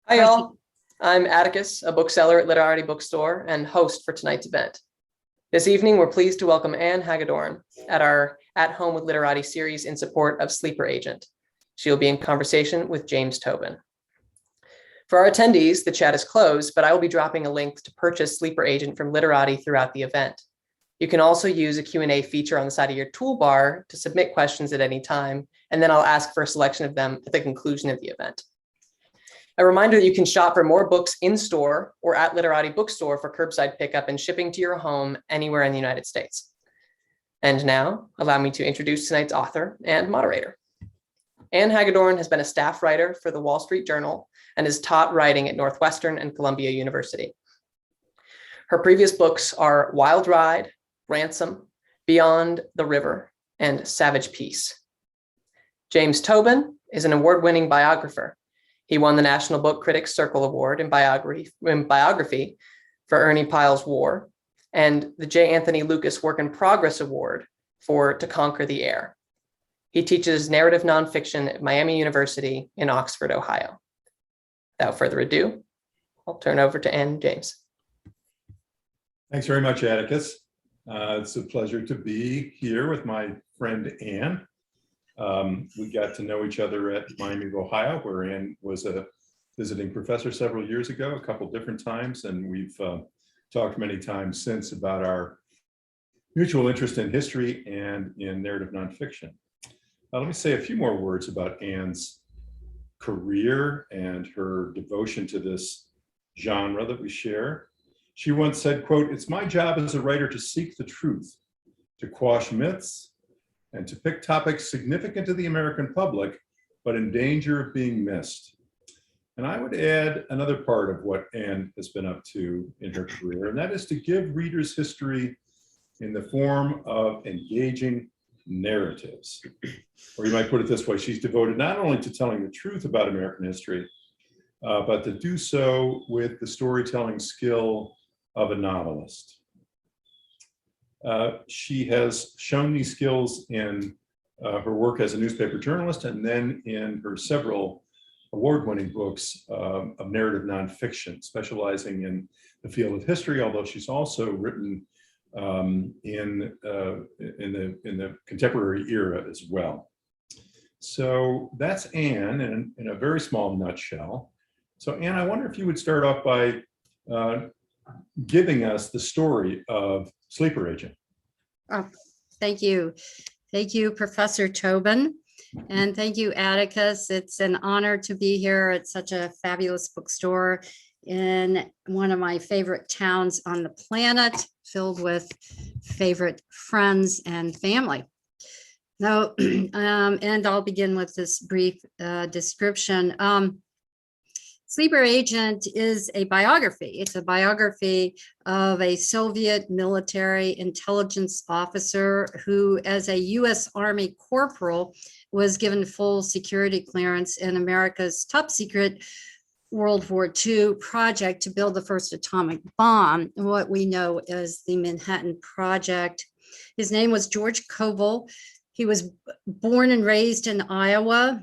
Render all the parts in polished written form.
Hi, y'all. I'm Atticus, a bookseller at Literati bookstore and host for tonight's event. This evening, we're pleased to welcome Anne Hagedorn at our At Home with Literati series in support of Sleeper Agent. She'll be in conversation with James Tobin. For our attendees, the chat is closed, but I will be dropping a link to purchase Sleeper Agent from Literati throughout the event. You can also use a Q&A feature on the side of your toolbar to submit questions at any time, and then I'll ask for a selection of them at the conclusion of the event. A reminder that you can shop for more books in store or at Literati bookstore for curbside pickup and shipping to your home anywhere in the United States. And now, allow me to introduce tonight's author and moderator. Anne Hagedorn has been a staff writer for the Wall Street Journal and has taught writing at Northwestern and Columbia University. Her previous books are Wild Ride, Ransom, Beyond the River, and Savage Peace. James Tobin is an award-winning biographer. He won the National Book Critics Circle Award in biography for Ernie Pyle's War and the J. Anthony Lucas Work in Progress Award for To Conquer the Air. He teaches narrative nonfiction at Miami University in Oxford, Ohio. Without further ado, I'll turn over to Anne and James. Thanks very much, Atticus. It's a pleasure to be here with my friend Anne. We got to know each other at Miami of Ohio, where Anne was a visiting professor several years ago, a couple different times, and we've talked many times since about our mutual interest in history and in narrative nonfiction. Let me say a few more words about Anne's career and her devotion to this genre that we share. She once said, quote, "It's my job as a writer to seek the truth, to quash myths, and to pick topics significant to the American public, but in danger of being missed." And I would add another part of what Anne has been up to in her career, and that is to give readers history in the form of engaging narratives. Or you might put it this way, she's devoted not only to telling the truth about American history, but to do so with the storytelling skill of a novelist. She has shown these skills in her work as a newspaper journalist and then in her several award-winning books of narrative nonfiction, specializing in the field of history, although she's also written in the contemporary era as well. So that's Anne in a very small nutshell. So Anne, I wonder if you would start off by giving us the story of Sleeper Agent. Oh, thank you. Thank you, Professor Tobin. And thank you, Atticus. It's an honor to be here at such a fabulous bookstore in one of my favorite towns on the planet, filled with favorite friends and family. Now, and I'll begin with this brief description. Sleeper Agent is a biography. It's a biography of a Soviet military intelligence officer who, as a U.S. Army corporal, was given full security clearance in America's top secret World War II project to build the first atomic bomb, what we know as the Manhattan Project. His name was George Koval. He was born and raised in Iowa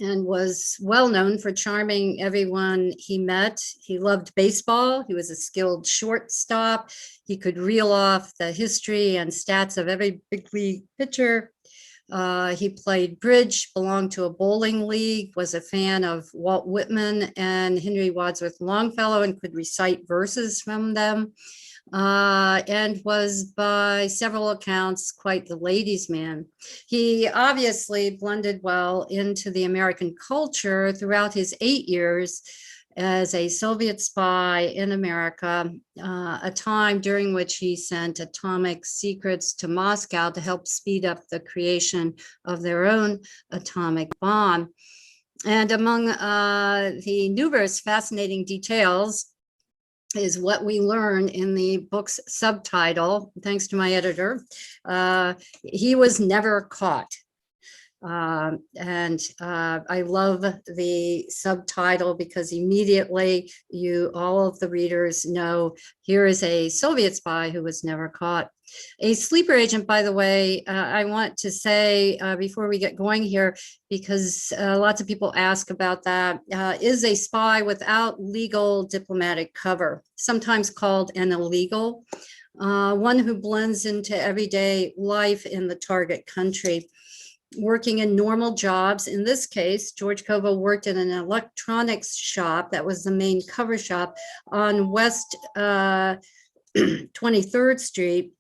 and was well known for charming everyone he met. He loved baseball. He was a skilled shortstop. He could reel off the history and stats of every big league pitcher. He played bridge, belonged to a bowling league, was a fan of Walt Whitman and Henry Wadsworth Longfellow and could recite verses from them. And was by several accounts quite the ladies' man. He obviously blended well into the American culture throughout his 8 years as a Soviet spy in America, a time during which he sent atomic secrets to Moscow to help speed up the creation of their own atomic bomb. And among the numerous fascinating details is what we learn in the book's subtitle, thanks to my editor. He was never caught. I love the subtitle because immediately all of the readers know here is a Soviet spy who was never caught. A sleeper agent, by the way, I want to say before we get going here, because lots of people ask about that, is a spy without legal diplomatic cover, sometimes called an illegal, one who blends into everyday life in the target country, working in normal jobs. In this case, George Koval worked in an electronics shop that was the main cover shop on West 23rd Street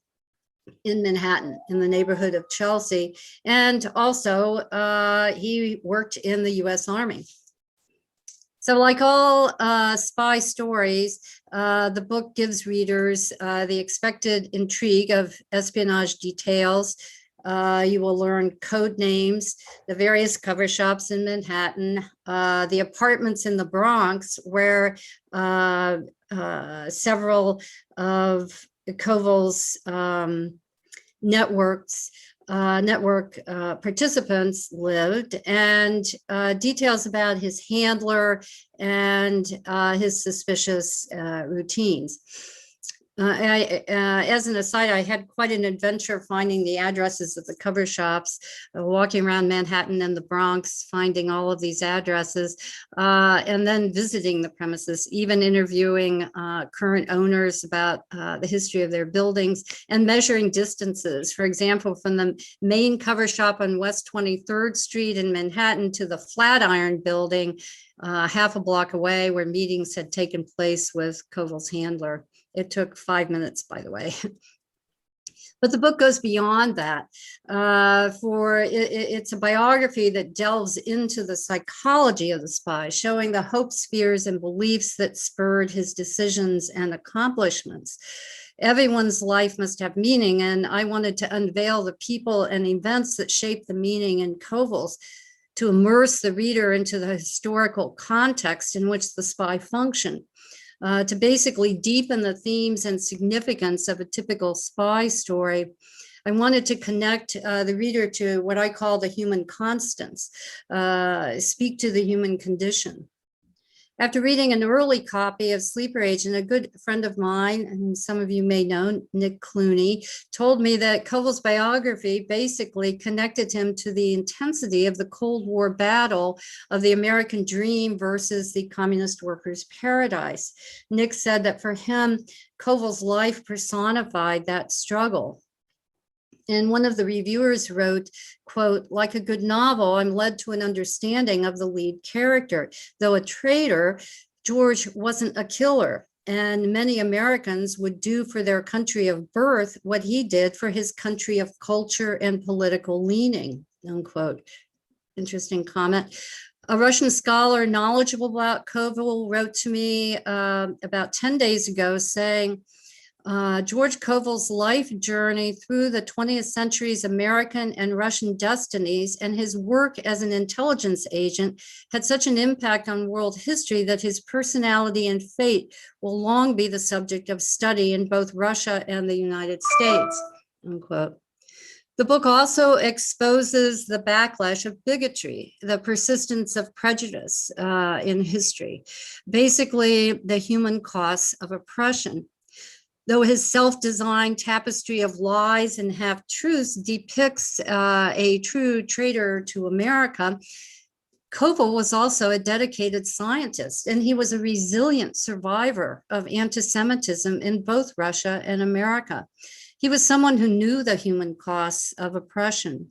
in Manhattan, in the neighborhood of Chelsea. And also he worked in the US Army. So like all spy stories, the book gives readers the expected intrigue of espionage details. You will learn code names, the various cover shops in Manhattan, the apartments in the Bronx, where several of Koval's network participants lived, and details about his handler and his suspicious routines. As an aside, I had quite an adventure finding the addresses of the cover shops, walking around Manhattan and the Bronx, finding all of these addresses, and then visiting the premises, even interviewing current owners about the history of their buildings and measuring distances. For example, from the main cover shop on West 23rd Street in Manhattan to the Flatiron building, half a block away, where meetings had taken place with Koval's handler. It took 5 minutes, by the way. But the book goes beyond that. It's a biography that delves into the psychology of the spy, showing the hopes, fears, and beliefs that spurred his decisions and accomplishments. Everyone's life must have meaning, and I wanted to unveil the people and events that shape the meaning in Koval's, to immerse the reader into the historical context in which the spy functioned. To basically deepen the themes and significance of a typical spy story. I wanted to connect the reader to what I call the human constants, speak to the human condition. After reading an early copy of Sleeper Agent, a good friend of mine, and some of you may know, Nick Clooney, told me that Koval's biography basically connected him to the intensity of the Cold War battle of the American dream versus the communist workers' paradise. Nick said that for him, Koval's life personified that struggle. And one of the reviewers wrote, quote, "Like a good novel, I'm led to an understanding of the lead character. Though a traitor, George wasn't a killer, and many Americans would do for their country of birth what he did for his country of culture and political leaning," unquote. Interesting comment. A Russian scholar knowledgeable about Koval wrote to me about 10 days ago saying, George Koval's life journey through the 20th century's American and Russian destinies and his work as an intelligence agent had such an impact on world history that his personality and fate will long be the subject of study in both Russia and the United States, unquote. The book also exposes the backlash of bigotry, the persistence of prejudice in history, basically the human costs of oppression. Though his self-designed tapestry of lies and half-truths depicts a true traitor to America, Koval was also a dedicated scientist, and he was a resilient survivor of anti-Semitism in both Russia and America. He was someone who knew the human costs of oppression.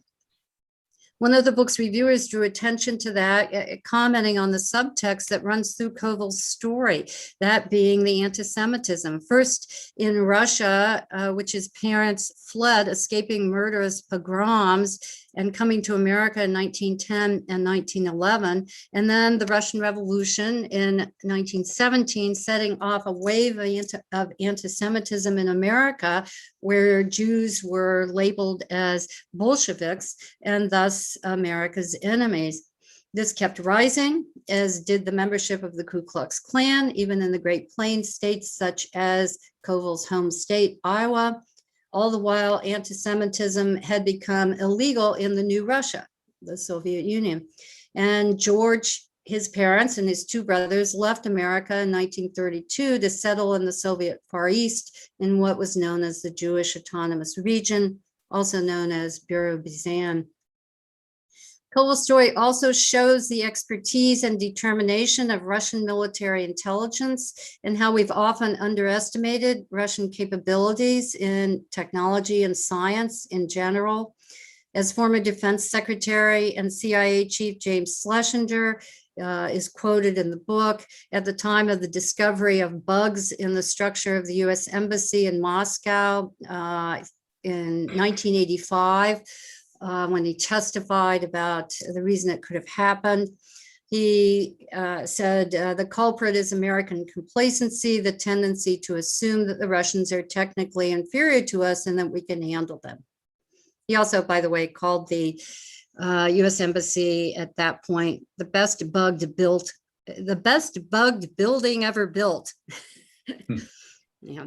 One of the book's reviewers drew attention to that, commenting on the subtext that runs through Koval's story, that being the anti-Semitism. First, in Russia, which his parents fled, escaping murderous pogroms, and coming to America in 1910 and 1911, and then the Russian Revolution in 1917, setting off a wave of anti-Semitism in America, where Jews were labeled as Bolsheviks and thus America's enemies. This kept rising, as did the membership of the Ku Klux Klan, even in the Great Plains states such as Koval's home state, Iowa. All the while, anti-Semitism had become illegal in the new Russia, the Soviet Union. And George, his parents and his two brothers left America in 1932 to settle in the Soviet Far East in what was known as the Jewish Autonomous Region, also known as Birobizan. Koval's story also shows the expertise and determination of Russian military intelligence and how we've often underestimated Russian capabilities in technology and science in general. As former Defense Secretary and CIA Chief James Schlesinger is quoted in the book, at the time of the discovery of bugs in the structure of the US Embassy in Moscow in 1985, when he testified about the reason it could have happened. He said, the culprit is American complacency, the tendency to assume that the Russians are technically inferior to us and that we can handle them. He also, by the way, called the US Embassy at that point the best bugged building ever built. Yeah.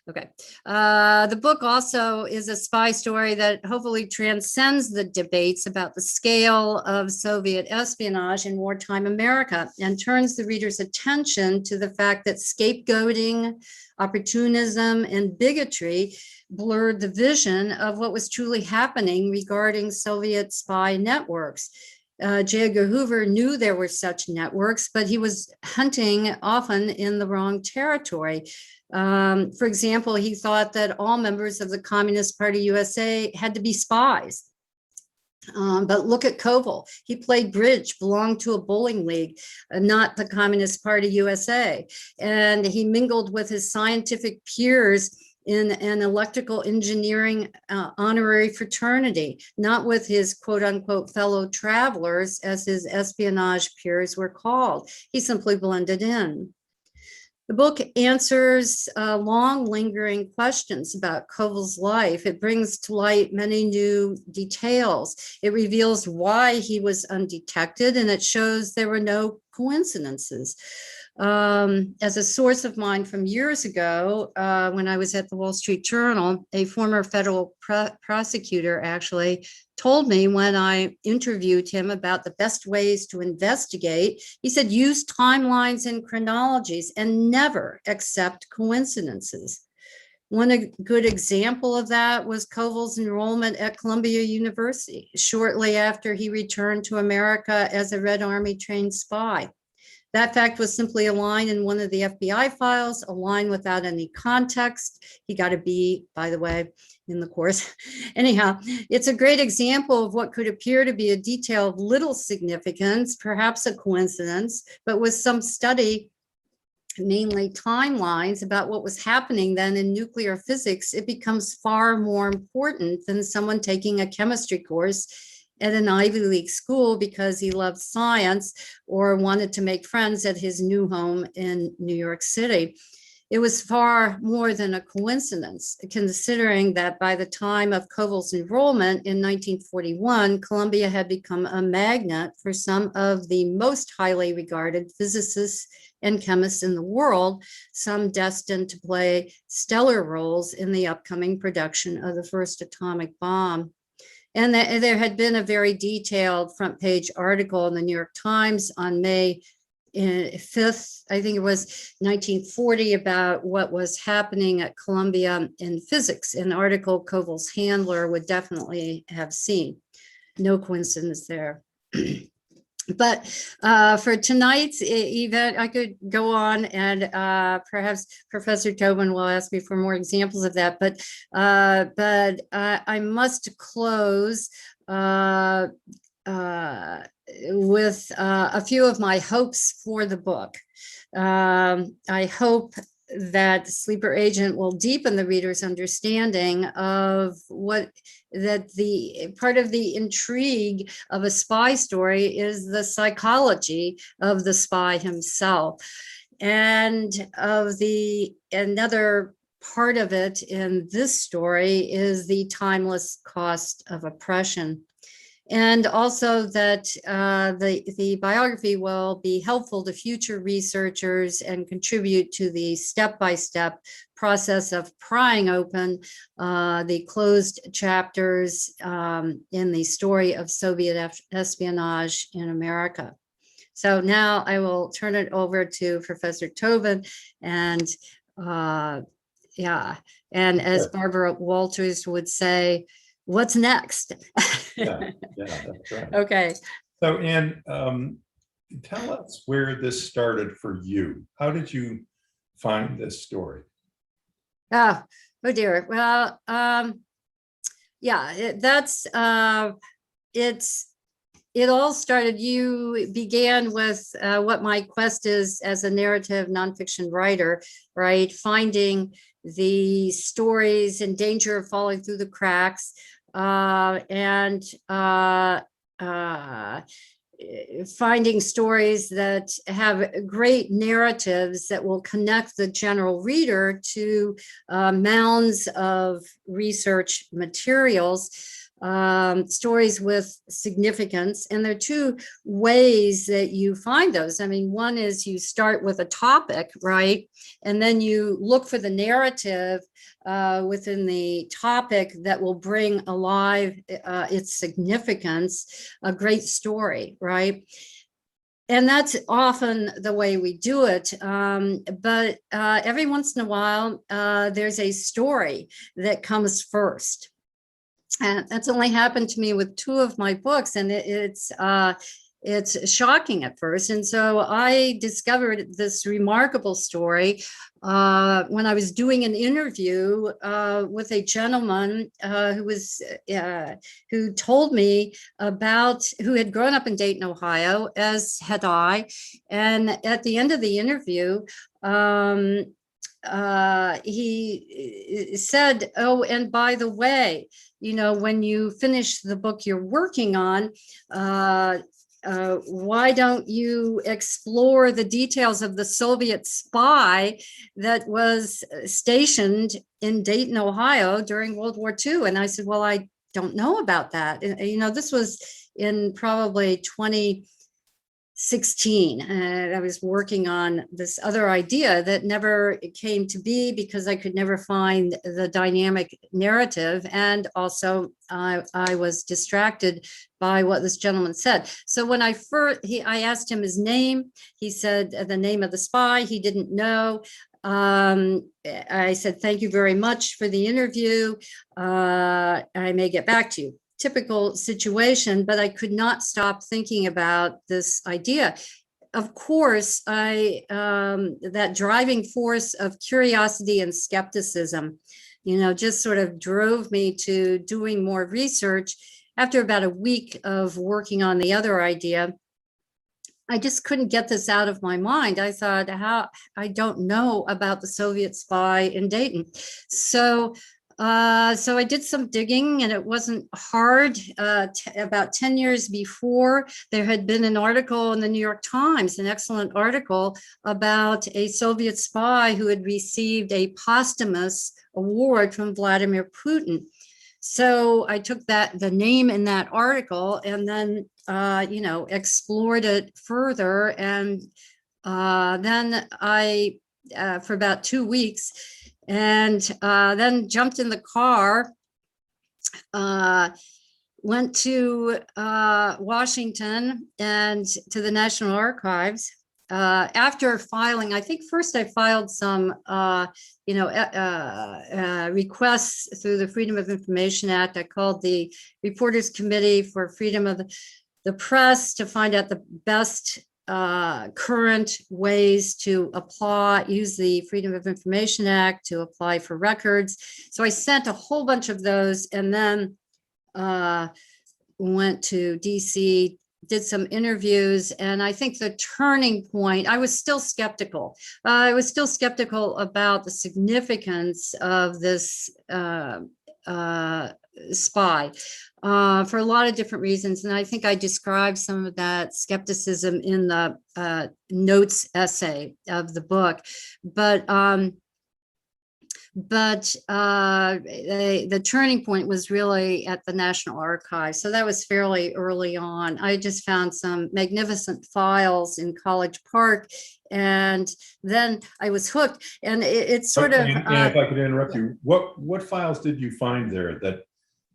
Okay. The book also is a spy story that hopefully transcends the debates about the scale of Soviet espionage in wartime America and turns the reader's attention to the fact that scapegoating, opportunism, and bigotry blurred the vision of what was truly happening regarding Soviet spy networks. J. Edgar Hoover knew there were such networks, but he was hunting often in the wrong territory. For example, he thought that all members of the Communist Party USA had to be spies. But look at Koval. He played bridge, belonged to a bowling league, not the Communist Party USA. And he mingled with his scientific peers in an electrical engineering honorary fraternity, not with his quote unquote fellow travelers, as his espionage peers were called. He simply blended in. The book answers long lingering questions about Koval's life. It brings to light many new details. It reveals why he was undetected, and it shows there were no coincidences. As a source of mine from years ago, when I was at the Wall Street Journal, a former federal prosecutor actually told me when I interviewed him about the best ways to investigate, he said, use timelines and chronologies and never accept coincidences. One good example of that was Koval's enrollment at Columbia University shortly after he returned to America as a Red Army trained spy. That fact was simply a line in one of the FBI files, a line without any context. He got a B, by the way, in the course. Anyhow, it's a great example of what could appear to be a detail of little significance, perhaps a coincidence, but with some study, mainly timelines about what was happening then in nuclear physics, it becomes far more important than someone taking a chemistry course at an Ivy League school because he loved science or wanted to make friends at his new home in New York City. It was far more than a coincidence, considering that by the time of Koval's enrollment in 1941, Columbia had become a magnet for some of the most highly regarded physicists and chemists in the world, some destined to play stellar roles in the upcoming production of the first atomic bomb. And there had been a very detailed front page article in the New York Times on May 5th, I think it was 1940, about what was happening at Columbia in physics, an article Koval's handler would definitely have seen. No coincidence there. But for tonight's event, I could go on and perhaps Professor Tobin will ask me for more examples of that. But I must close with a few of my hopes for the book. I hope that Sleeper Agent will deepen the reader's understanding of what that the part of the intrigue of a spy story is the psychology of the spy himself. And of the another part of it in this story is the timeless cost of oppression. And also that the biography will be helpful to future researchers and contribute to the step-by-step process of prying open the closed chapters in the story of Soviet espionage in America. So now I will turn it over to Professor Tobin, and yeah, and as Barbara Walters would say, what's next? Yeah, that's right. Okay. So, Anne, tell us where this started for you. How did you find this story? Oh dear. Well, yeah, it all started. You began with what my quest is as a narrative nonfiction writer, right? Finding the stories in danger of falling through the cracks, and finding stories that have great narratives that will connect the general reader to mounds of research materials, stories with significance. And there are two ways that you find those. I mean, one is you start with a topic, right? And then you look for the narrative within the topic that will bring alive its significance, a great story, right? And that's often the way we do it. But every once in a while, there's a story that comes first. And that's only happened to me with two of my books, and it's shocking at first. And so I discovered this remarkable story when I was doing an interview with a gentleman who told me about, who had grown up in Dayton, Ohio, as had I. And at the end of the interview, he said, oh, and by the way, when you finish the book you're working on, why don't you explore the details of the Soviet spy that was stationed in Dayton, Ohio during World War II? And I said, well, I don't know about that. This was in probably 2016. I was working on this other idea that never came to be because I could never find the dynamic narrative. And also I was distracted by what this gentleman said. So when I asked him his name, he said the name of the spy, he didn't know. I said, thank you very much for the interview. I may get back to you. Typical situation, but I could not stop thinking about this idea. Of course, that driving force of curiosity and skepticism, just sort of drove me to doing more research. After about a week of working on the other idea, I just couldn't get this out of my mind. I thought, I don't know about the Soviet spy in Dayton. So I did some digging, and it wasn't hard. About 10 years before, there had been an article in the New York Times, an excellent article about a Soviet spy who had received a posthumous award from Vladimir Putin. So I took the name in that article, and then, explored it further. And then I, for about 2 weeks, and then jumped in the car, went to Washington and to the National Archives. After filing, I think first I filed some, requests through the Freedom of Information Act. I called the Reporters Committee for Freedom of the Press to find out the best current ways to use the Freedom of Information Act to apply for records. So I sent a whole bunch of those, and then went to DC, did some interviews. And I think the turning point, I was still skeptical. I was still skeptical about the significance of this spy for a lot of different reasons. And I think I described some of that skepticism in the notes essay of the book. But but the turning point was really at the National Archives. So that was fairly early on. I just found some magnificent files in College Park, and then I was hooked. And it's sort of. And if I could interrupt you, what files did you find there that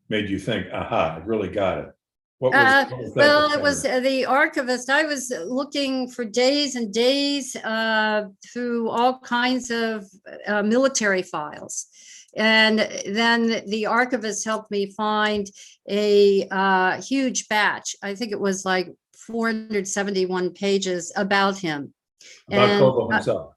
made you think, aha, I really got it? What was that Well, it was discovery? the archivist. I was looking for days and days through all kinds of military files. And then the archivist helped me find a huge batch. I think it was like 471 pages about him. About And Koval himself.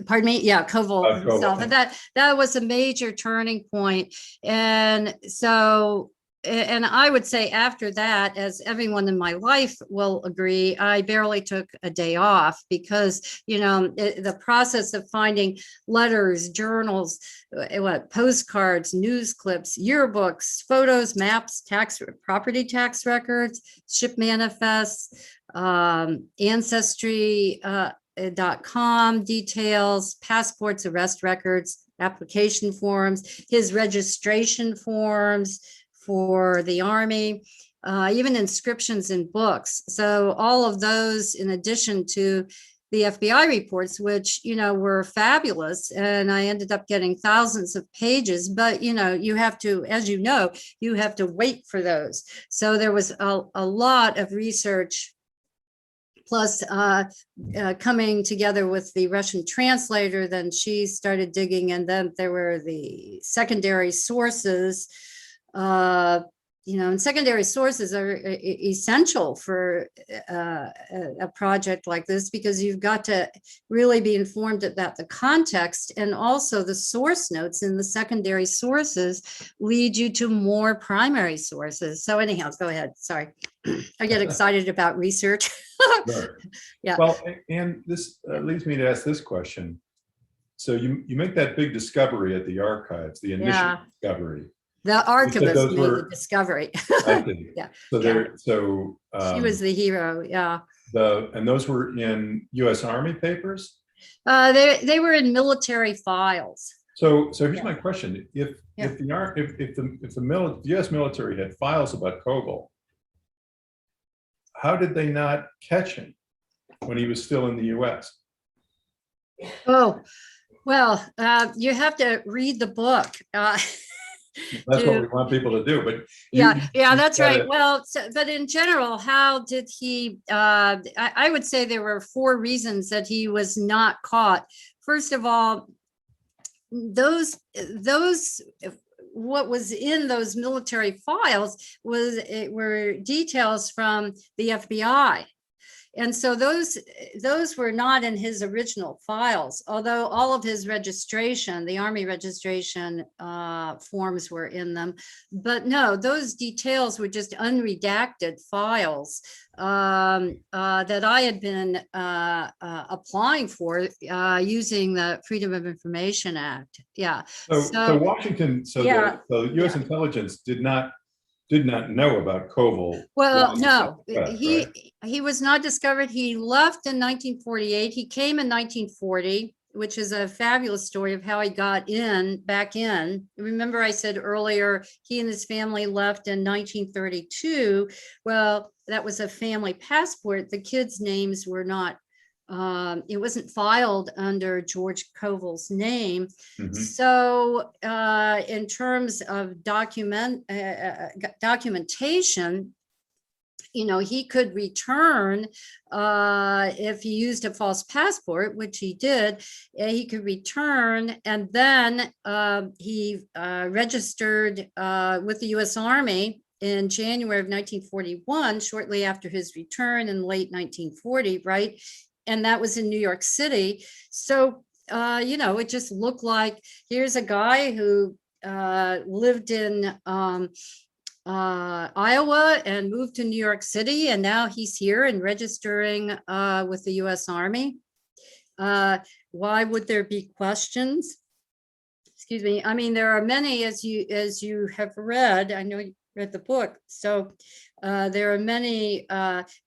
pardon me, yeah, Koval About Koval, himself. yeah. And that was a major turning point. And so, and I would say after that, as everyone in my life will agree, I barely took a day off because, you know, the process of finding letters, journals, postcards, news clips, yearbooks, photos, maps, property tax records, ship manifests, ancestry.com details, passports, arrest records, application forms, his registration forms for the Army, even inscriptions in books. So all of those, in addition to the FBI reports, which, you know, were fabulous. And I ended up getting thousands of pages, but, you know, you have to, as you know, you have to wait for those. So there was a lot of research, plus coming together with the Russian translator. Then she started digging, and then there were the secondary sources. You know, and secondary sources are essential for a project like this, because you've got to really be informed about the context, and also the source notes in the secondary sources lead you to more primary sources. So anyhow, go ahead. Sorry. I get excited about research. Sure. Yeah. Well, and this leads me to ask this question. So you make that big discovery at the archives, the initial discovery. The archivist made were, the discovery. Yeah. So she was the hero. Yeah. And those were in U.S. Army papers. They were in military files. So here's my question: if the U.S. military had files about Koval, how did they not catch him when he was still in the U.S.? Oh, well, you have to read the book. That's what we want people to do, but that's right. Well, but in general, how did he? I would say there were 4 reasons that he was not caught. First of all, those what was in those military files were details from the FBI. And so those were not in his original files, although all of his registration, the Army registration forms were in them. But no, those details were just unredacted files that I had been applying for using the Freedom of Information Act. Yeah. So Washington, the U.S. intelligence did not know about Koval. Well, no, he was not discovered. He left in 1948. He came in 1940, which is a fabulous story of how he got back in. Remember, I said earlier, he and his family left in 1932. Well, that was a family passport. The kids' names were not, it wasn't filed under George Koval's name. Mm-hmm. So in terms of documentation, you know, he could return if he used a false passport, which he did. He could return, and then he registered with the U.S. Army in January of 1941, shortly after his return in late 1940, right? And that was in New York City. So, you know, it just looked like here's a guy who lived in Iowa and moved to New York City, and now he's here and registering with the U.S. Army. Why would there be questions? Excuse me. I mean, there are many, as you have read. I know read the book. So there are many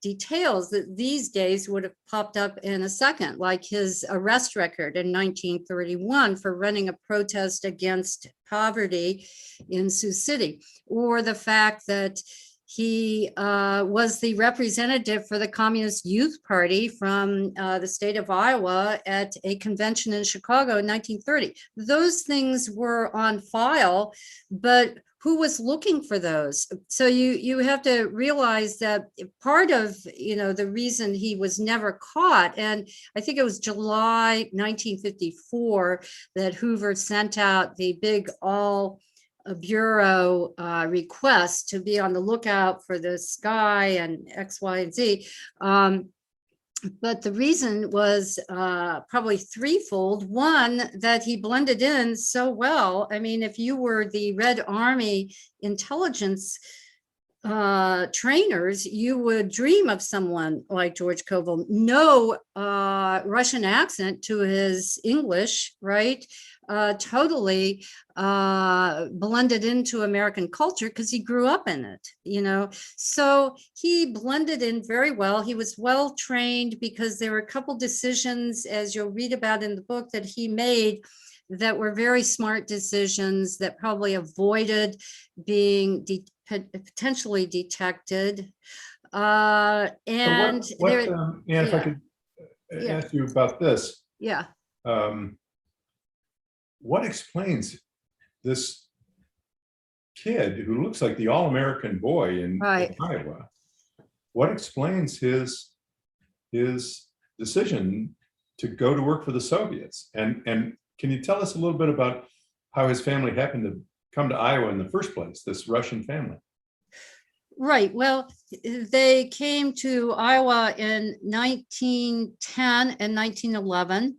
details that these days would have popped up in a second, like his arrest record in 1931 for running a protest against poverty in Sioux City, or the fact that he was the representative for the Communist Youth Party from the state of Iowa at a convention in Chicago in 1930. Those things were on file, but who was looking for those? So you have to realize that part of, the reason he was never caught, and I think it was July 1954 that Hoover sent out the big all bureau request to be on the lookout for this guy and X, Y, and Z. But the reason was probably threefold. One, that he blended in so well. I mean, if you were the Red Army intelligence trainers, you would dream of someone like George Koval. No Russian accent to his English, right? Totally blended into American culture because he grew up in it, So he blended in very well. He was well trained because there were a couple decisions, as you'll read about in the book, that he made that were very smart decisions that probably avoided being potentially detected. And if I could ask you about this. Yeah. What explains this kid who looks like the all-American boy in Iowa? What explains his decision to go to work for the Soviets? And can you tell us a little bit about how his family happened to come to Iowa in the first place, this Russian family? Right. Well, they came to Iowa in 1910 and 1911.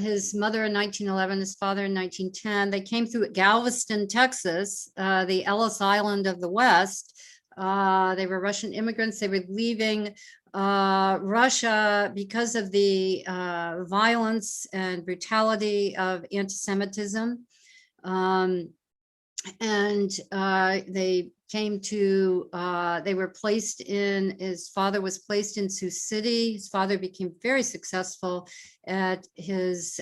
His mother in 1911, his father in 1910. They came through Galveston, Texas, the Ellis Island of the West. They were Russian immigrants. They were leaving Russia because of the violence and brutality of anti-Semitism. And they came to, they were placed in, his father was placed in Sioux City. His father became very successful at his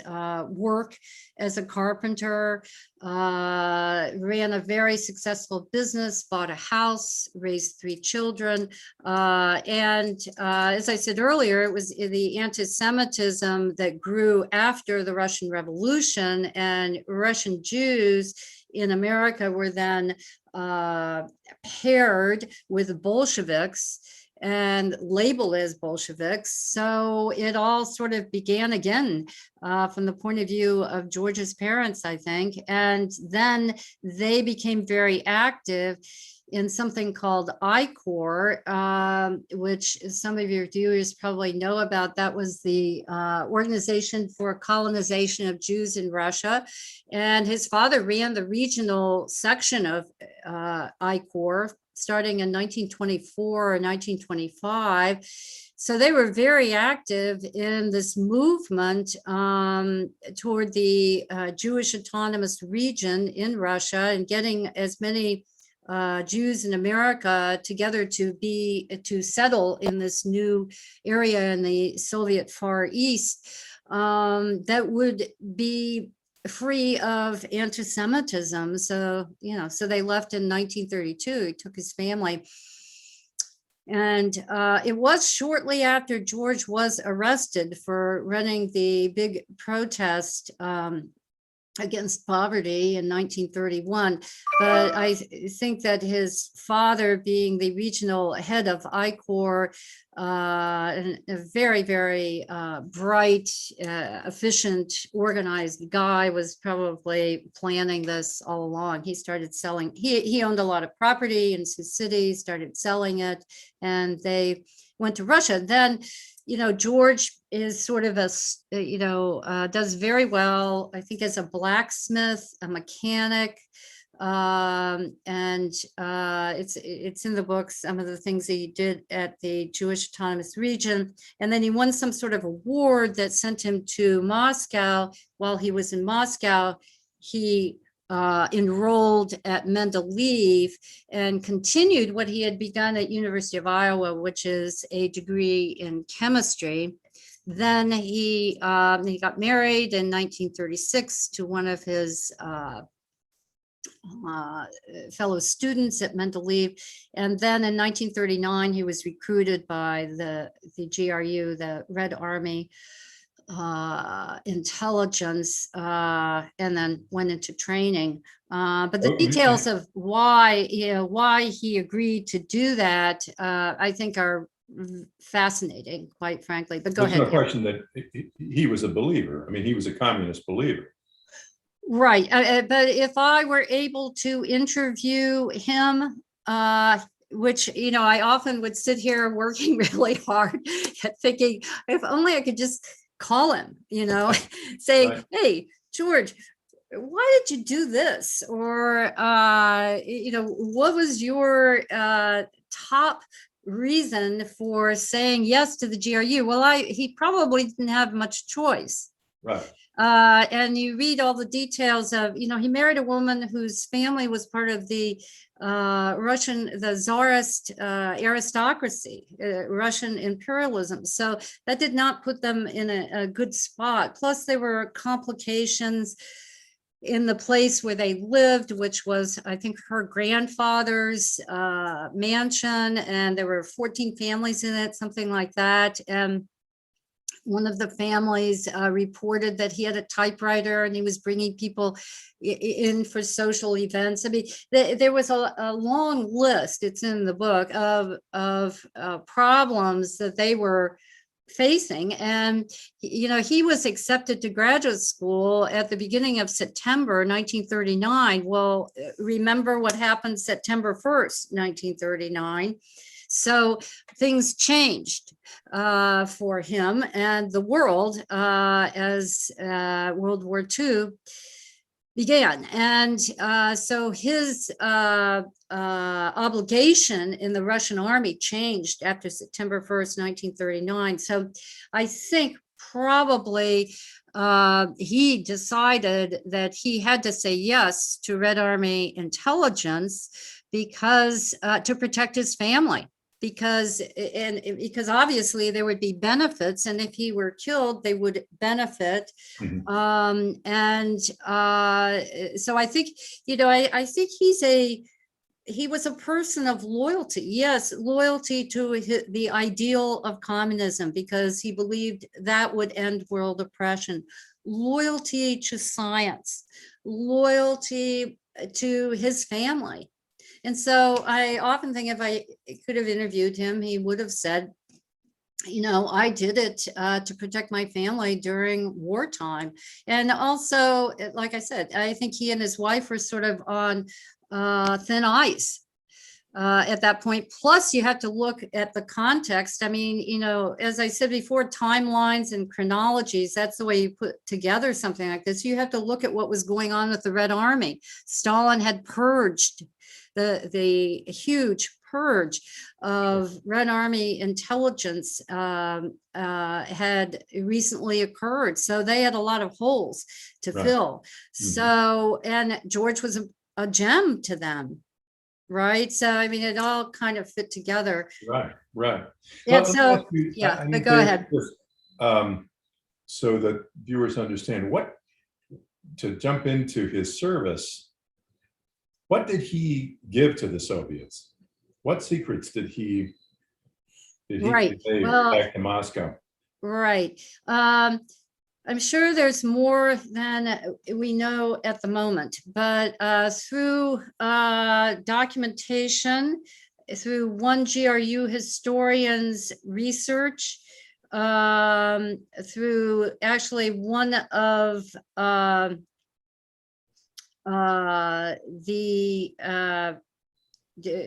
work as a carpenter, ran a very successful business, bought a house, raised 3 children. And as I said earlier, it was the anti-Semitism that grew after the Russian Revolution, and Russian Jews in America were then paired with Bolsheviks and labeled as Bolsheviks. So it all sort of began again from the point of view of George's parents, I think. And then they became very active in something called I-Corps, which some of your viewers probably know about. That was the organization for colonization of Jews in Russia. And his father ran the regional section of I-Corps starting in 1924 or 1925. So they were very active in this movement toward the Jewish autonomous region in Russia and getting as many Jews in America together to settle in this new area in the Soviet Far East that would be free of anti-Semitism. So, so they left in 1932. He took his family. And it was shortly after George was arrested for running the big protest against poverty in 1931. But I think that his father, being the regional head of I-Corps, and a very, very bright, efficient, organized guy, was probably planning this all along. He started selling, he owned a lot of property in Sioux City, started selling it, and they went to Russia. Then, George is sort of does very well, I think, as a blacksmith, a mechanic, and it's in the book, some of the things that he did at the Jewish Autonomous Region. And then he won some sort of award that sent him to Moscow. While he was in Moscow, he enrolled at Mendeleev and continued what he had begun at University of Iowa, which is a degree in chemistry. Then he got married in 1936 to one of his fellow students at Mendeleev. And then in 1939, he was recruited by the GRU, the Red Army intelligence, and then went into training. But the details of why he agreed to do that, I think are fascinating, quite frankly. But go ahead. There's no question that he was a believer. I mean, he was a communist believer. Right. But if I were able to interview him, which, I often would sit here working really hard at thinking, if only I could just call him, say, Right. Hey, George, why did you do this? Or, what was your top reason for saying yes to the GRU? Well, he probably didn't have much choice. Right. And you read all the details of, he married a woman whose family was part of the Tsarist aristocracy, Russian imperialism. So that did not put them in a good spot. Plus, there were complications in the place where they lived, which was, I think, her grandfather's mansion, and there were 14 families in it, something like that. And one of the families reported that he had a typewriter and he was bringing people in for social events. I mean, there was a long list, it's in the book, of problems that they were facing. And, he was accepted to graduate school at the beginning of September 1939. Well, remember what happened September 1st, 1939. So things changed for him and the world as World War II began. And so his obligation in the Russian army changed after September 1st, 1939. So I think probably he decided that he had to say yes to Red Army intelligence because to protect his family. Because obviously there would be benefits, and if he were killed, they would benefit. Mm-hmm. So I think, I think he was a person of loyalty. Yes, loyalty to the ideal of communism, because he believed that would end world oppression. Loyalty to science, loyalty to his family. And so I often think if I could have interviewed him, he would have said, I did it to protect my family during wartime. And also, like I said, I think he and his wife were sort of on thin ice at that point. Plus, you have to look at the context. I mean, as I said before, timelines and chronologies, that's the way you put together something like this. You have to look at what was going on with the Red Army. Stalin had purged the huge purge of Red Army intelligence had recently occurred. So they had a lot of holes to fill. Mm-hmm. So, and George was a gem to them. Right. So, I mean, it all kind of fit together. Right. Yeah. Well, so, but go ahead. So that viewers understand to jump into his service, what did he give to the Soviets? What secrets did he convey back to Moscow? Right. I'm sure there's more than we know at the moment, but through documentation, through one GRU historian's research, through actually one of the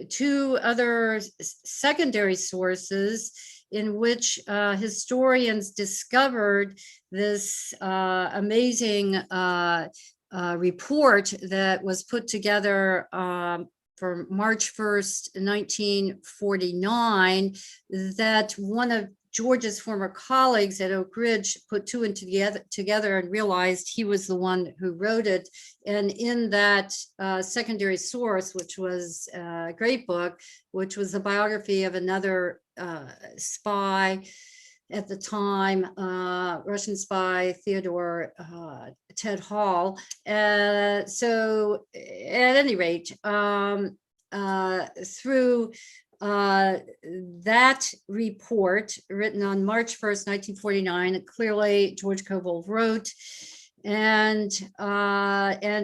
two other secondary sources in which historians discovered this amazing report that was put together for March 1st, 1949, that one of George's former colleagues at Oak Ridge put two and together and realized he was the one who wrote it. And in that secondary source, which was a great book, which was the biography of another spy at the time, Russian spy Theodore Ted Hall. So at any rate, through that report written on March 1st, 1949, clearly George Koval wrote, and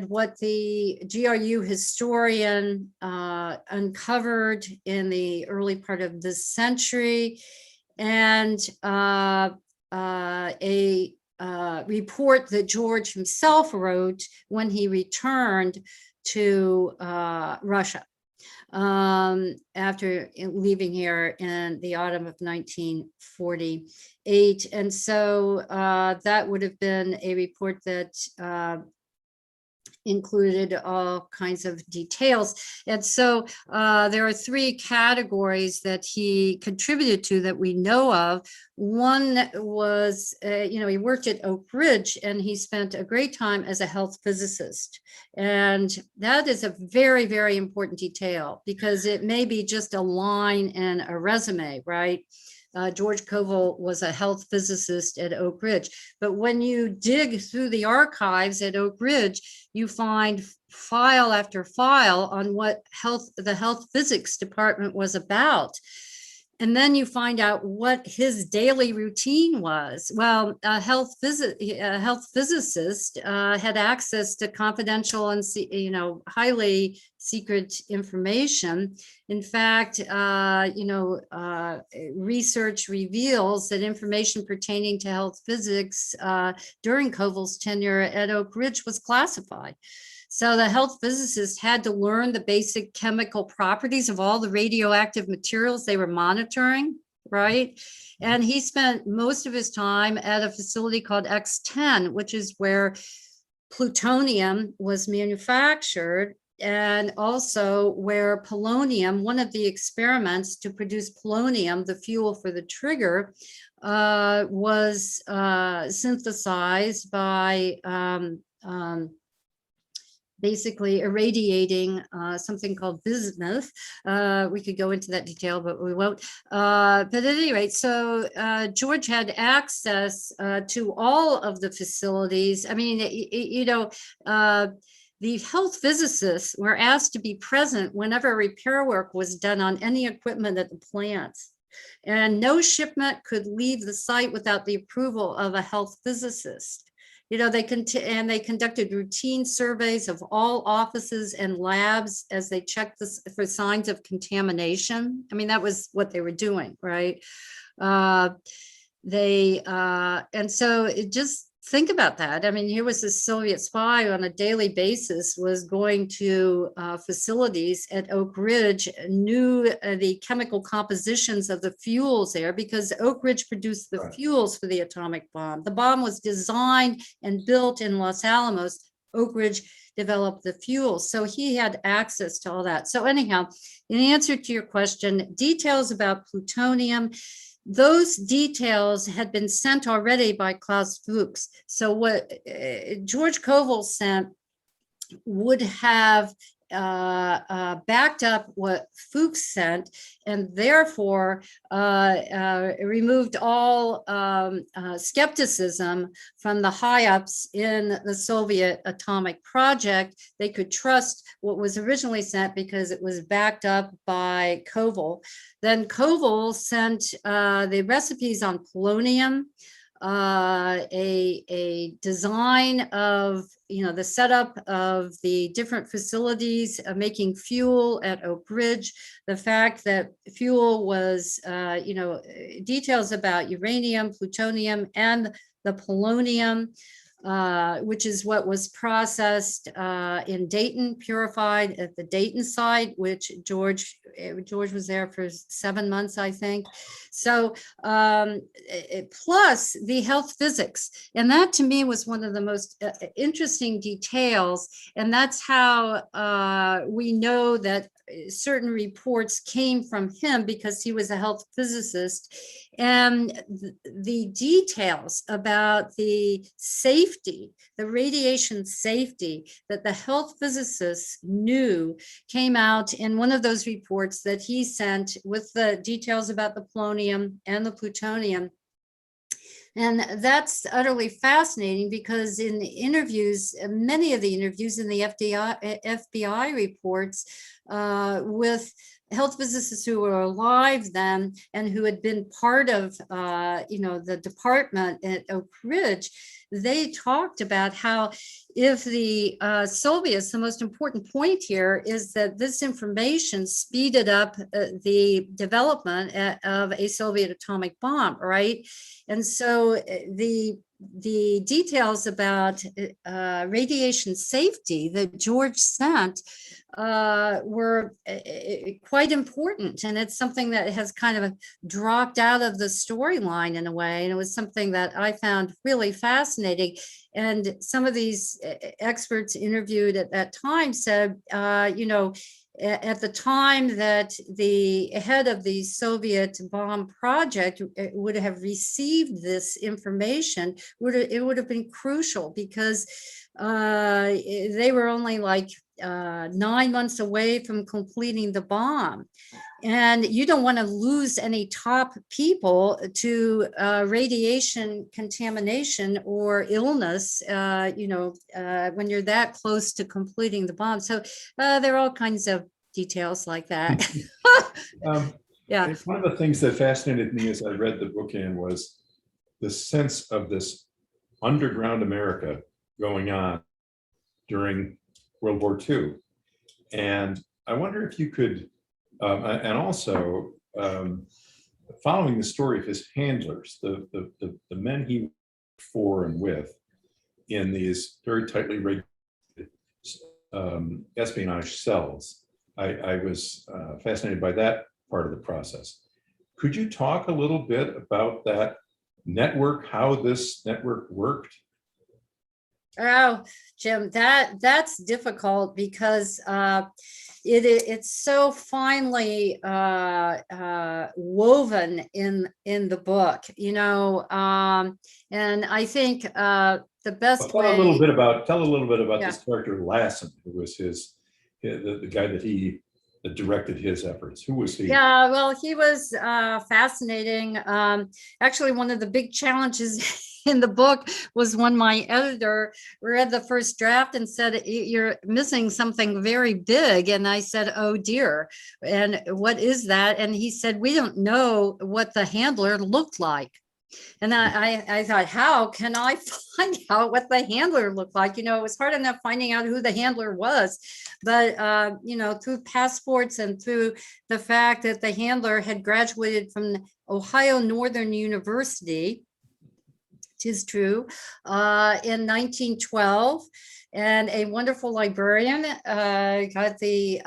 what the GRU historian uncovered in the early part of this century, and a report that George himself wrote when he returned to Russia after leaving here in the autumn of 1948. And so that would have been a report that included all kinds of details. And so there are three categories that he contributed to that we know of. One was, he worked at Oak Ridge and he spent a great time as a health physicist. And that is a very, very important detail because it may be just a line in a resume, right? George Koval was a health physicist at Oak Ridge. But when you dig through the archives at Oak Ridge, you find file after file on what the health physics department was about. And then you find out what his daily routine was. Well, a health physicist had access to confidential and highly secret information. In fact, research reveals that information pertaining to health physics during Koval's tenure at Oak Ridge was classified. So the health physicist had to learn the basic chemical properties of all the radioactive materials they were monitoring, right? And he spent most of his time at a facility called X10, which is where plutonium was manufactured, and also where polonium, one of the experiments to produce polonium, the fuel for the trigger, was synthesized by basically irradiating something called bismuth. We could go into that detail, but we won't. But at any rate, so George had access to all of the facilities. I mean, the health physicists were asked to be present whenever repair work was done on any equipment at the plants. And no shipment could leave the site without the approval of a health physicist. They conducted routine surveys of all offices and labs as they checked for signs of contamination. I mean, that was what they were doing, right? And so it just think about that. I mean, here was this Soviet spy on a daily basis was going to facilities at Oak Ridge, knew the chemical compositions of the fuels there because Oak Ridge produced the fuels for the atomic bomb. The bomb was designed and built in Los Alamos. Oak Ridge developed the fuels. So he had access to all that. So anyhow, in answer to your question, details about plutonium, those details had been sent already by Klaus Fuchs. So what George Koval sent would have backed up what Fuchs sent, and therefore removed all skepticism from the high-ups in the Soviet atomic project. They could trust what was originally sent because it was backed up by Koval. Then Koval sent the recipes on polonium, a design of the setup of the different facilities making fuel at Oak Ridge, the fact that fuel was details about uranium, plutonium, and the polonium, which is what was processed in Dayton, purified at the Dayton site, which George was there for 7 months, I think. So plus the health physics. And that to me was one of the most interesting details. And that's how we know that certain reports came from him because he was a health physicist. And the details about the safety, the radiation safety that the health physicists knew came out in one of those reports that he sent with the details about the polonium and the plutonium. And that's utterly fascinating because in the interviews, many of the interviews in the FBI reports with health physicists who were alive then and who had been part of, the department at Oak Ridge, they talked about how if the Soviets, the most important point here is that this information speeded up the development of a Soviet atomic bomb, right? And so the details about radiation safety that George sent were quite important. And it's something that has kind of dropped out of the storyline in a way. And it was something that I found really fascinating. And some of these experts interviewed at that time said, at the time that the head of the Soviet bomb project would have received this information, it would have been crucial because they were only like 9 months away from completing the bomb. And you don't want to lose any top people to radiation contamination or illness, when you're that close to completing the bomb. So there are all kinds of details like that. Yeah. One of the things that fascinated me as I read the book, Anne, was the sense of this underground America going on during World War II. And I wonder if you could, and also following the story of his handlers, the men he worked for and with in these very tightly regulated espionage cells. I was fascinated by that part of the process. Could you talk a little bit about that network, how this network worked? Oh, Jim, that's difficult because it's so finely woven in the book, and I think the best Tell way. a little bit about Yeah. this character Lassen, who was the guy that directed his efforts. Who was he? Yeah, well, he was fascinating. Actually, one of the big challenges in the book was when my editor read the first draft and said, "You're missing something very big." And I said, "Oh dear. And what is that?" And he said, "We don't know what the handler looked like." And I thought, how can I find out what the handler looked like? It was hard enough finding out who the handler was, but through passports and through the fact that the handler had graduated from Ohio Northern University, it is true, in 1912. And a wonderful librarian got the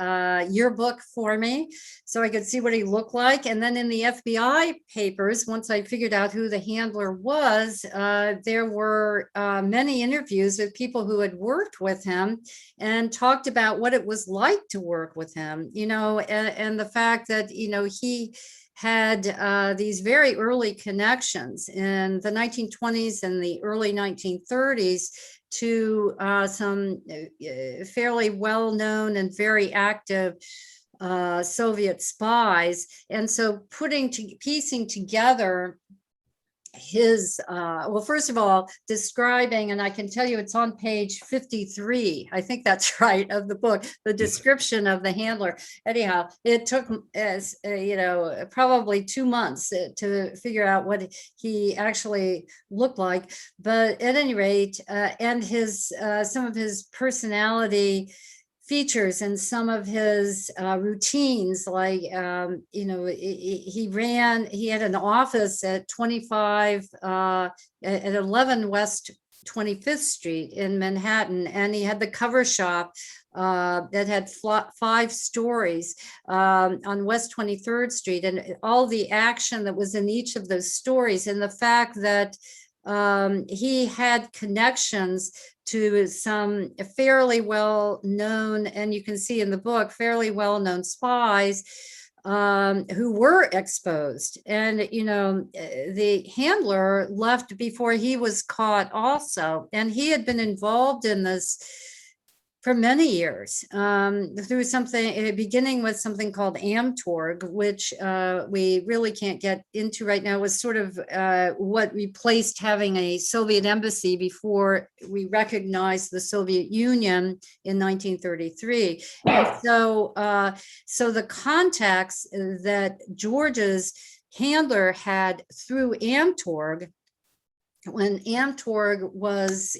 yearbook for me so I could see what he looked like. And then in the FBI papers, once I figured out who the handler was, there were many interviews with people who had worked with him and talked about what it was like to work with him, and the fact that, he had these very early connections in the 1920s and the early 1930s to some fairly well-known and very active Soviet spies. And so piecing together his, first of all, describing, and I can tell you it's on page 53, I think that's right, of the book, the description of the handler. Anyhow, it took, probably 2 months to figure out what he actually looked like. But at any rate, and his some of his personality features and some of his routines, like, he had an office at 25, at 11 West 25th Street in Manhattan, and he had the cover shop that had 5 stories on West 23rd Street, and all the action that was in each of those stories, and the fact that he had connections to some fairly well-known, and you can see in the book, fairly well-known spies who were exposed. And, the handler left before he was caught also. And he had been involved in this for many years, through something, beginning with something called Amtorg, which we really can't get into right now, was sort of what replaced having a Soviet embassy before we recognized the Soviet Union in 1933. And so the contacts that George's handler had through Amtorg, when Amtorg was,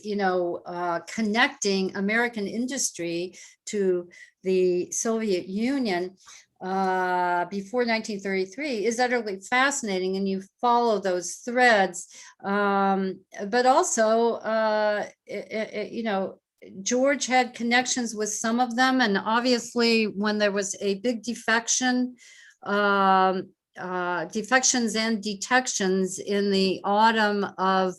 connecting American industry to the Soviet Union before 1933, is utterly fascinating, and you follow those threads. But also, George had connections with some of them, and obviously, when there was a big defections and detections in the autumn of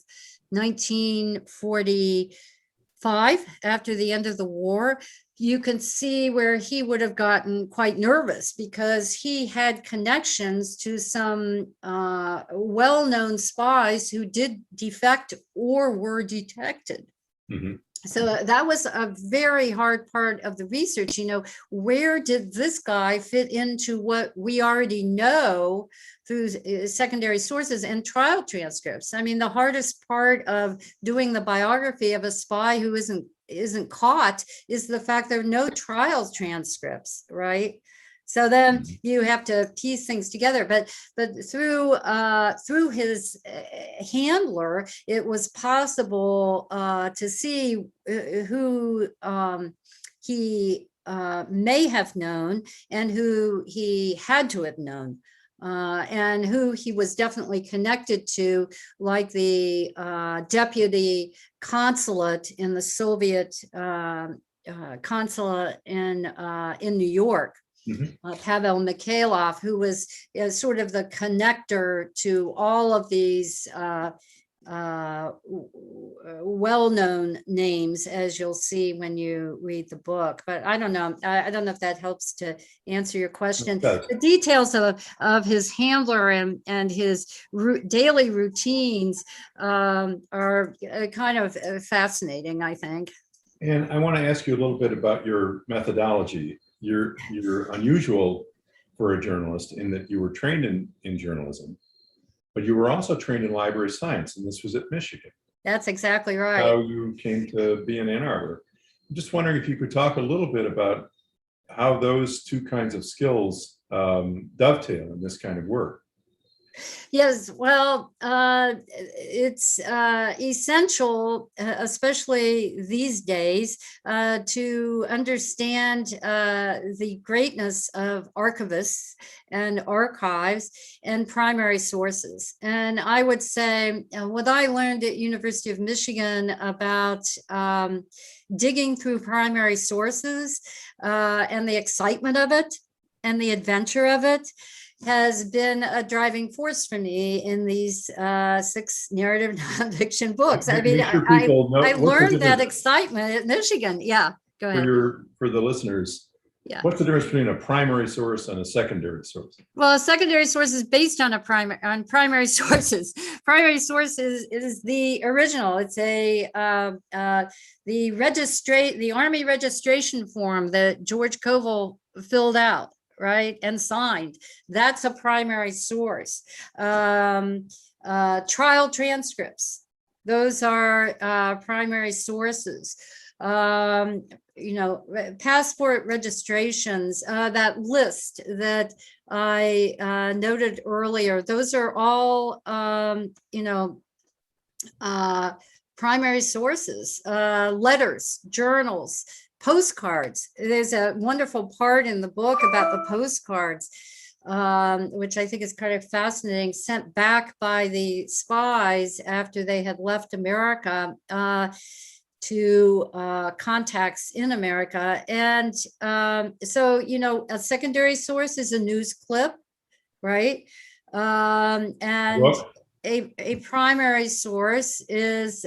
1945, after the end of the war, you can see where he would have gotten quite nervous, because he had connections to some well-known spies who did defect or were detected. Mm-hmm. So that was a very hard part of the research. Where did this guy fit into what we already know through secondary sources and trial transcripts? I mean, the hardest part of doing the biography of a spy who isn't caught is the fact there are no trial transcripts, right? So then you have to piece things together, but through his handler, it was possible to see who he may have known and who he had to have known, and who he was definitely connected to, like the deputy consulate in the Soviet consulate in New York. Mm-hmm. Pavel Mikhailov, who was sort of the connector to all of these well-known names, as you'll see when you read the book. But I don't know. I don't know if that helps to answer your question. The details of his handler and his daily routines are kind of fascinating, I think. And I want to ask you a little bit about your methodology. You're unusual for a journalist in that you were trained in journalism, but you were also trained in library science, and this was at Michigan. That's exactly right. How you came to be in Ann Arbor. I'm just wondering if you could talk a little bit about how those two kinds of skills dovetail in this kind of work. Yes, well, it's essential, especially these days, to understand the greatness of archivists and archives and primary sources. And I would say what I learned at University of Michigan about digging through primary sources and the excitement of it and the adventure of it has been a driving force for me in these 6 narrative nonfiction books. I mean, I learned that excitement at Michigan. Yeah, go ahead. For the listeners, yeah. What's the difference between a primary source and a secondary source? Well, a secondary source is based on primary sources. Primary source is the original. It's the Army registration form that George Koval filled out, right, and signed. That's a primary source. Trial transcripts, those are primary sources. Passport registrations, that list that I noted earlier, those are all primary sources. Letters, journals, postcards. There's a wonderful part in the book about the postcards, which I think is kind of fascinating, sent back by the spies after they had left America to contacts in America. And so, a secondary source is a news clip, right? And a primary source is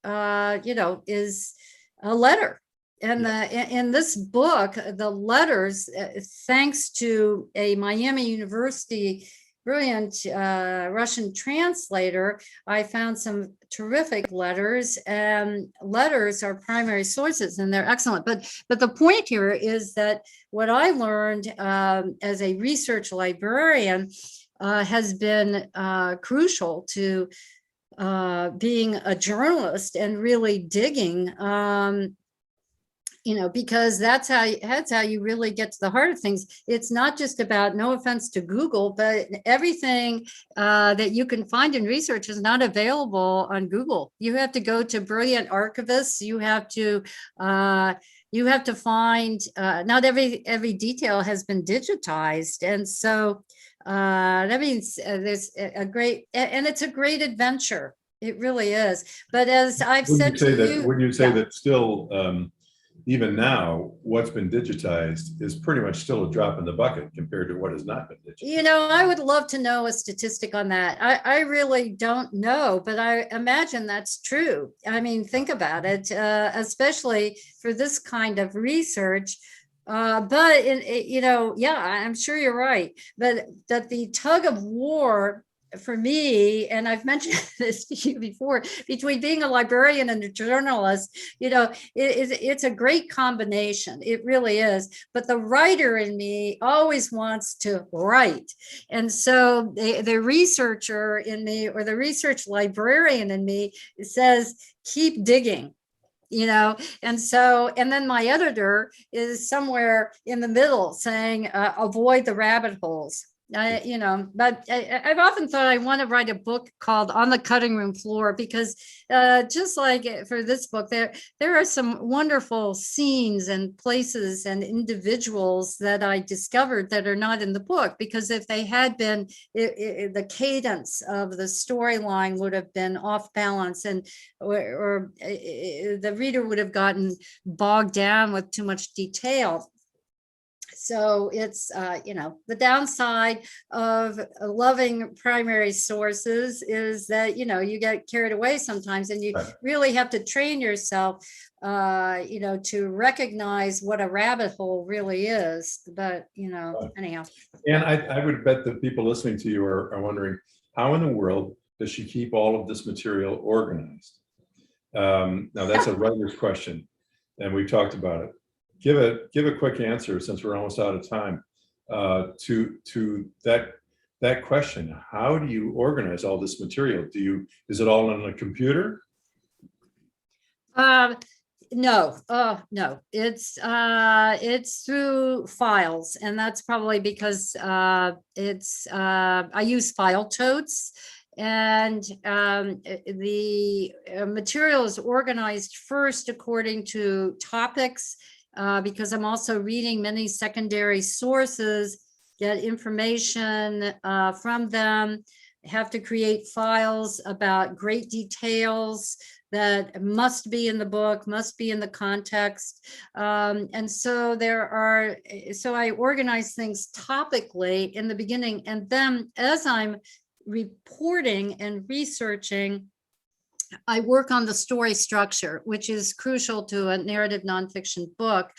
is a letter. And in this book, the letters, thanks to a Miami University brilliant Russian translator, I found some terrific letters, and letters are primary sources and they're excellent. But the point here is that what I learned as a research librarian has been crucial to being a journalist and really digging, because that's how you really get to the heart of things. It's not just about, no offense to Google, but everything that you can find in research is not available on Google. You have to go to brilliant archivists. You have to find, not every detail has been digitized. And so that means there's a great, and it's a great adventure. It really is. But as I've said to you, when you say that still, even now, what's been digitized is pretty much still a drop in the bucket compared to what has not been digitized. I would love to know a statistic on that. I really don't know, but I imagine that's true. I mean, think about it, especially for this kind of research. But I'm sure you're right. But that the tug of war for me, and I've mentioned this to you before, between being a librarian and a journalist, it's a great combination. It really is. But the writer in me always wants to write. And so the researcher in me, or the research librarian in me, says, keep digging. And then my editor is somewhere in the middle saying, avoid the rabbit holes. But I've often thought I want to write a book called On the Cutting Room Floor, because just like for this book, there are some wonderful scenes and places and individuals that I discovered that are not in the book, because if they had been, the cadence of the storyline would have been off balance, and or the reader would have gotten bogged down with too much detail. So it's, the downside of loving primary sources is that, you get carried away sometimes, and you really have to train yourself, to recognize what a rabbit hole really is. But, anyhow. And I would bet that people listening to you are wondering, how in the world does she keep all of this material organized? Now, that's a writer's question, and we talked about it. Give a quick answer, since we're almost out of time, to that question. How do you organize all this material? Is it all on a computer? No, it's through files, and that's probably because I use file totes. And the material is organized first according to topics, because I'm also reading many secondary sources, get information from them, have to create files about great details that must be in the book, must be in the context. And so I organize things topically in the beginning, and then as I'm reporting and researching, I work on the story structure, which is crucial to a narrative nonfiction book.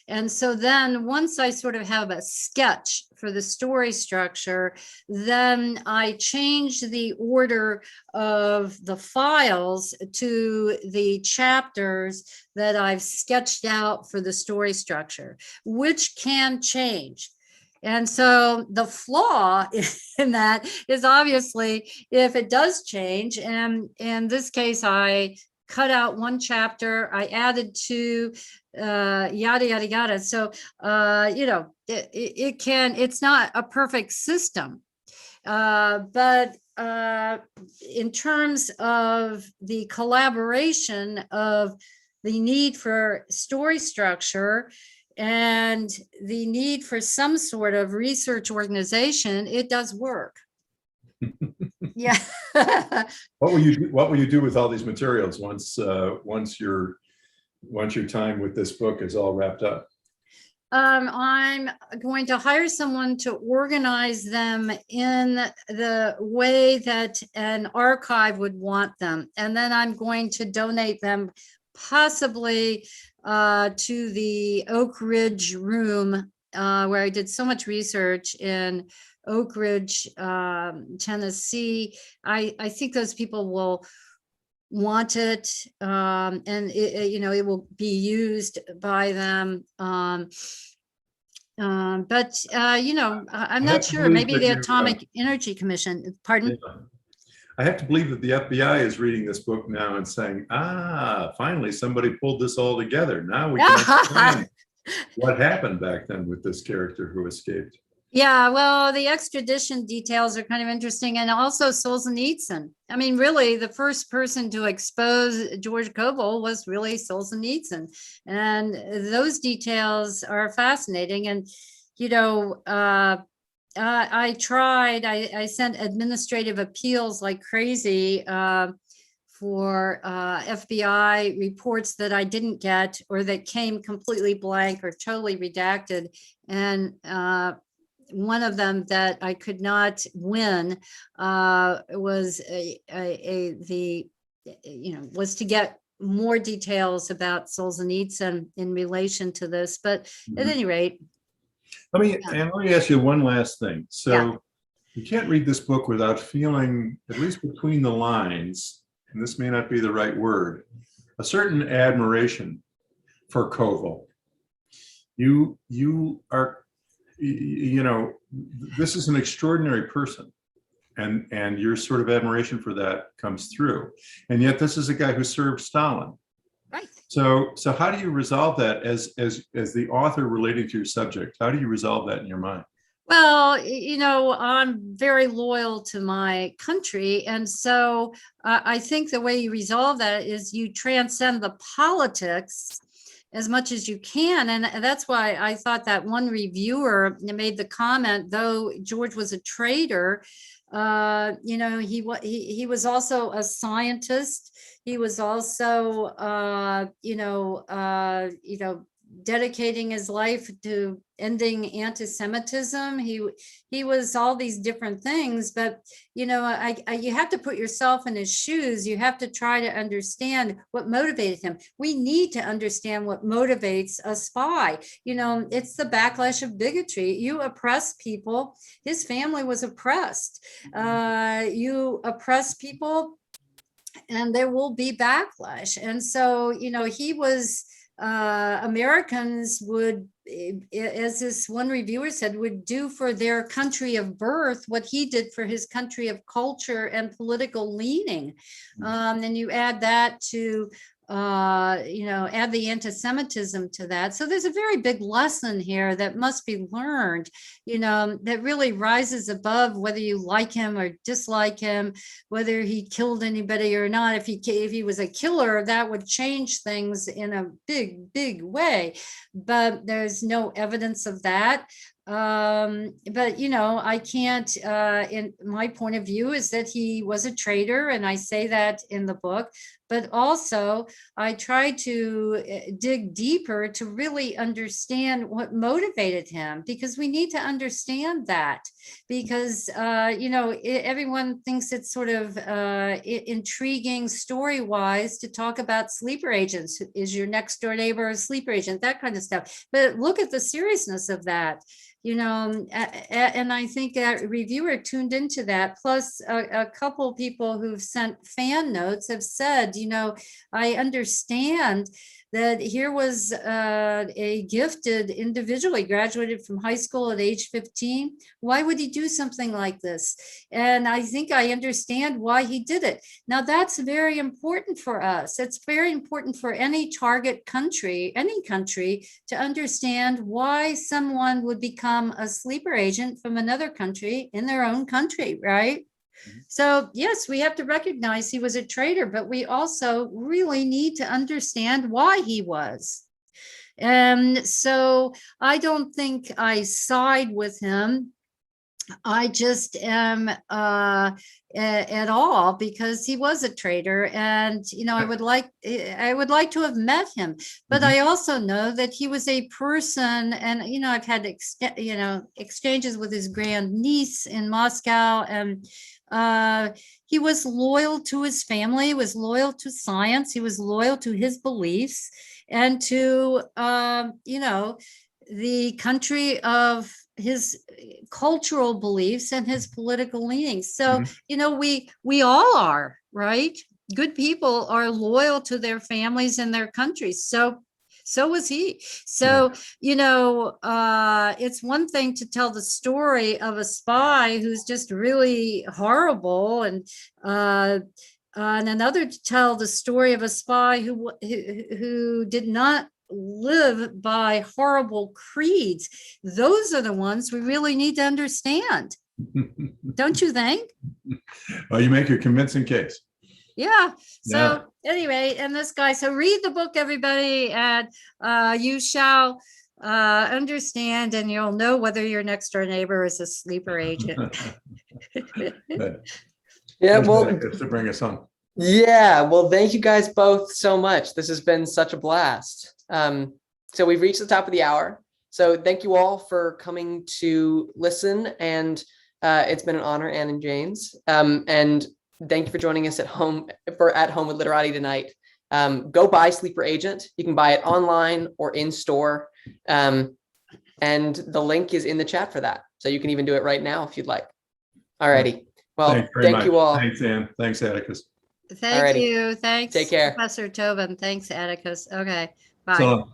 And so then once I sort of have a sketch for the story structure, then I change the order of the files to the chapters that I've sketched out for the story structure, which can change. And so the flaw in that is obviously if it does change, and in this case, I cut out one chapter, I added two, yada, yada, yada. So, it's not a perfect system. But in terms of the collaboration of the need for story structure and the need for some sort of research organization, it does work. Yeah. What will you do with all these materials once your time with this book is all wrapped up? I'm going to hire someone to organize them in the way that an archive would want them. And then I'm going to donate them possibly to the Oak Ridge room, where I did so much research in Oak Ridge, Tennessee. I think those people will want it, and it will be used by them. But I'm I have not to sure. believe Maybe that the you, Atomic Energy Commission. Pardon? I have to believe that the FBI is reading this book now and saying, finally, somebody pulled this all together. Now we can understand what happened back then with this character who escaped. Yeah, well, the extradition details are kind of interesting, and also Solzhenitsyn. I mean, really, the first person to expose George Koval was really Solzhenitsyn, and those details are fascinating. And I tried. I sent administrative appeals like crazy for FBI reports that I didn't get, or that came completely blank or totally redacted, and one of them that I could not win was was to get more details about Solzhenitsyn in relation to this. But at any rate, Let me ask you one last thing. So Yeah. you can't read this book without feeling, at least between the lines, and this may not be the right word, a certain admiration for Koval. You are, this is an extraordinary person, and your sort of admiration for that comes through. And yet this is a guy who served Stalin. right. So how do you resolve that as the author relating to your subject? How do you resolve that in your mind? Well, I'm very loyal to my country. And so I think the way you resolve that is you transcend the politics as much as you can. And that's why I thought that one reviewer made the comment, though George was a traitor, he was also a scientist. He was also, dedicating his life to ending anti-Semitism. He was all these different things, but you have to put yourself in his shoes. You have to try to understand what motivated him. We need to understand what motivates a spy. It's the backlash of bigotry. You oppress people. His family was oppressed. You oppress people, and there will be backlash. And so, he was, Americans would, as this one reviewer said, would do for their country of birth what he did for his country of culture and political leaning. And you add that to, add the anti-Semitism to that. So there's a very big lesson here that must be learned, that really rises above whether you like him or dislike him, whether he killed anybody or not. If he was a killer, that would change things in a big, big way. But there's no evidence of that. But I can't, in my point of view is that he was a traitor, and I say that in the book, but also I try to dig deeper to really understand what motivated him, because we need to understand that, because everyone thinks it's sort of intriguing story wise to talk about sleeper agents. Is your next door neighbor a sleeper agent? That kind of stuff. But look at the seriousness of that. And I think that reviewer tuned into that. Plus, a couple people who've sent fan notes have said, I understand that here was a gifted individual. He graduated from high school at age 15. Why would he do something like this? And I think I understand why he did it. Now, that's very important for us. It's very important for any target country, any country, to understand why someone would become a sleeper agent from another country in their own country, right? So yes, we have to recognize he was a traitor, but we also really need to understand why he was. And so I don't think I side with him I just am at all, because he was a traitor, and I would like to have met him, but I also know that he was a person, and I've had exchanges with his grandniece in Moscow, and he was loyal to his family, was loyal to science, he was loyal to his beliefs, and to the country of his cultural beliefs and his political leanings. So, we all are, right? Good people are loyal to their families and their countries. So was he. So, it's one thing to tell the story of a spy who's just really horrible, and another to tell the story of a spy who did not live by horrible creeds. Those are the ones we really need to understand. Don't you think? Well, you make a convincing case. Yeah. So anyway, and this guy, so read the book, everybody, and you shall understand, and you'll know whether your next door neighbor is a sleeper agent. Yeah, well, to bring us on. Yeah, well, thank you guys both so much. This has been such a blast. So we've reached the top of the hour. So thank you all for coming to listen. And it's been an honor, Anne and James. And thank you for joining us at home with Literati tonight. Go buy Sleeper Agent. You can buy it online or in store. And the link is in the chat for that. So you can even do it right now if you'd like. All righty. Well, thank you all. Thanks, Anne. Thanks, Atticus. Thank you. Thanks, Take care. Professor Tobin. Thanks, Atticus. Okay, bye. So long.